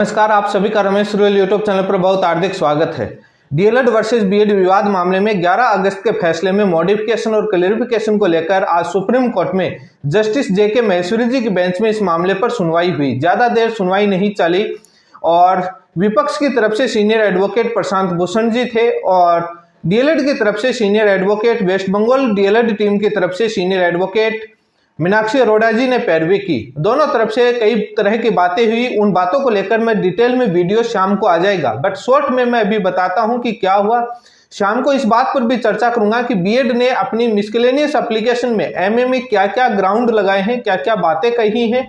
नमस्कार, आप सभी का रमेश रुयल यूट्यूब चैनल पर बहुत हार्दिक स्वागत है। डीएलएड वर्सेस बीएड विवाद मामले में 11 अगस्त के फैसले में मॉडिफिकेशन और क्लेरिफिकेशन को लेकर आज सुप्रीम कोर्ट में जस्टिस जेके महेश्वरी जी की बेंच में इस मामले पर सुनवाई हुई। ज्यादा देर सुनवाई नहीं चली और विपक्ष की तरफ से सीनियर एडवोकेट प्रशांत भूषण जी थे और डीएलएड की तरफ से senior advocate, West Bengal DElEd team की तरफ से सीनियर एडवोकेट मीनाक्षी अरोड़ा जी ने पैरवी की। दोनों तरफ से कई तरह की बातें हुई। उन बातों को लेकर मैं डिटेल में वीडियो शाम को आ जाएगा, बट शॉर्ट में मैं अभी बताता हूं कि क्या हुआ। शाम को इस बात पर भी चर्चा करूंगा कि बीएड ने अपनी मिसलेनियस एप्लीकेशन में एमए में क्या क्या ग्राउंड लगाए हैं, क्या क्या बातें कही हैं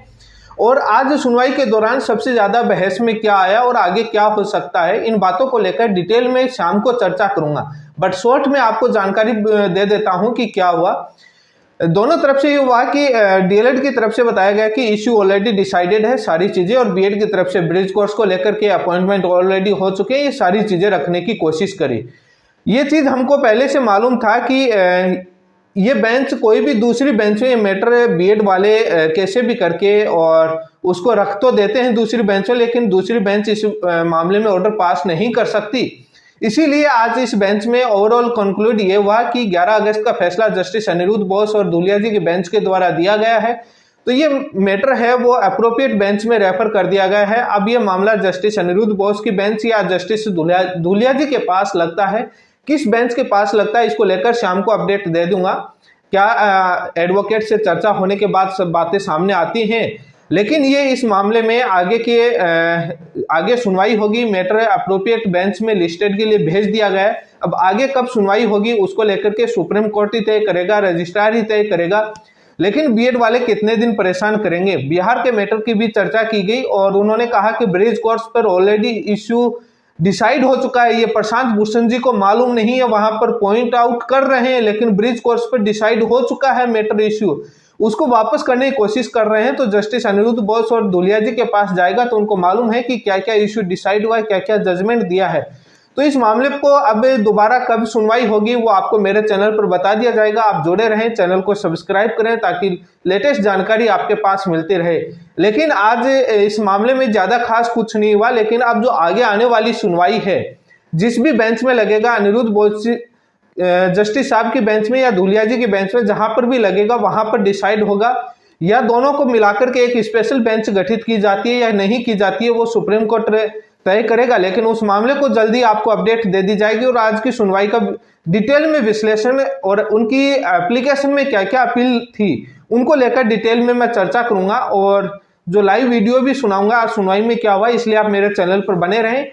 और आज सुनवाई के दौरान सबसे ज्यादा बहस में क्या आया और आगे क्या हो सकता है। इन बातों को लेकर डिटेल में शाम को चर्चा करूंगा, बट शॉर्ट में आपको जानकारी दे देता हूं कि क्या हुआ। दोनों तरफ से ये हुआ कि डीएलएड की तरफ से बताया गया कि इश्यू ऑलरेडी डिसाइडेड है सारी चीजें, और बीएड की तरफ से ब्रिज कोर्स को लेकर के अपॉइंटमेंट ऑलरेडी हो चुके हैं। ये सारी चीजें रखने की कोशिश करी। ये चीज हमको पहले से मालूम था कि ये बेंच कोई भी दूसरी बेंच में ये मैटर बीएड वाले कैसे भी करके और उसको रख तो देते हैं दूसरी बेंच में, लेकिन दूसरी बेंच इस मामले में ऑर्डर पास नहीं कर सकती। इसीलिए आज इस बेंच में ओवरऑल कंक्लूड ये हुआ कि 11 अगस्त का फैसला जस्टिस अनिरुद्ध बोस और धूलिया जी के बेंच के द्वारा दिया गया है, तो ये मैटर है वो अप्रोप्रिएट बेंच में रेफर कर दिया गया है। अब ये मामला जस्टिस अनिरुद्ध बोस की बेंच या जस्टिस धूलिया जी के पास लगता है, किस बेंच के पास लगता है इसको लेकर शाम को अपडेट दे दूंगा। क्या एडवोकेट से चर्चा होने के बाद सब बातें सामने आती हैं, लेकिन ये इस मामले में आगे सुनवाई होगी। मैटर अप्रोप्रिएट बेंच में लिस्टेड के लिए भेज दिया गया है। अब आगे कब सुनवाई होगी उसको लेकर के सुप्रीम कोर्ट ही तय करेगा, रजिस्ट्रार ही तय करेगा। लेकिन बीएड वाले कितने दिन परेशान करेंगे। बिहार के मैटर की भी चर्चा की गई और उन्होंने कहा कि ब्रिज कोर्स पर ऑलरेडी इश्यू डिसाइड हो चुका है। ये प्रशांत भूषण जी को मालूम नहीं है, वहां पर पॉइंट आउट कर रहे हैं, लेकिन ब्रिज कोर्स पर डिसाइड हो चुका है मैटर इश्यू, उसको वापस करने की कोशिश कर रहे हैं। तो जस्टिस अनिरुद्ध बोस और धूलिया जी के पास जाएगा तो उनको मालूम है कि क्या क्या इश्यू डिसाइड हुआ है, क्या क्या जजमेंट दिया है। तो इस मामले को अब दोबारा कब सुनवाई होगी वो आपको मेरे चैनल पर बता दिया जाएगा। आप जुड़े रहें, चैनल को सब्सक्राइब करें ताकि लेटेस्ट जानकारी आपके पास मिलती रहे। लेकिन आज इस मामले में ज्यादा खास कुछ नहीं हुआ, लेकिन अब जो आगे आने वाली सुनवाई है, जिस भी बेंच में लगेगा, अनिरुद्ध बोस जस्टिस साहब की बेंच में या धूलिया जी की बेंच में, जहां पर भी लगेगा वहां पर डिसाइड होगा। या दोनों को मिलाकर के एक स्पेशल बेंच गठित की जाती है या नहीं की जाती है वो सुप्रीम कोर्ट तय करेगा। लेकिन उस मामले को जल्दी आपको अपडेट दे दी जाएगी और आज की सुनवाई का डिटेल में विश्लेषण और उनकी एप्लीकेशन में क्या क्या अपील थी उनको लेकर डिटेल में मैं चर्चा करूंगा और जो लाइव वीडियो भी सुनाऊंगा आज सुनवाई में क्या हुआ। इसलिए आप मेरे चैनल पर बने रहें।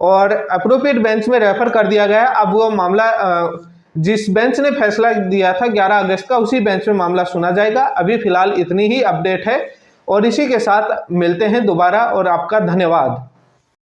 और अप्रोप्रिएट बेंच में रेफर कर दिया गया। अब वो मामला जिस बेंच ने फैसला दिया था 11 अगस्त का, उसी बेंच में मामला सुना जाएगा। अभी फिलहाल इतनी ही अपडेट है और इसी के साथ मिलते हैं दोबारा और आपका धन्यवाद।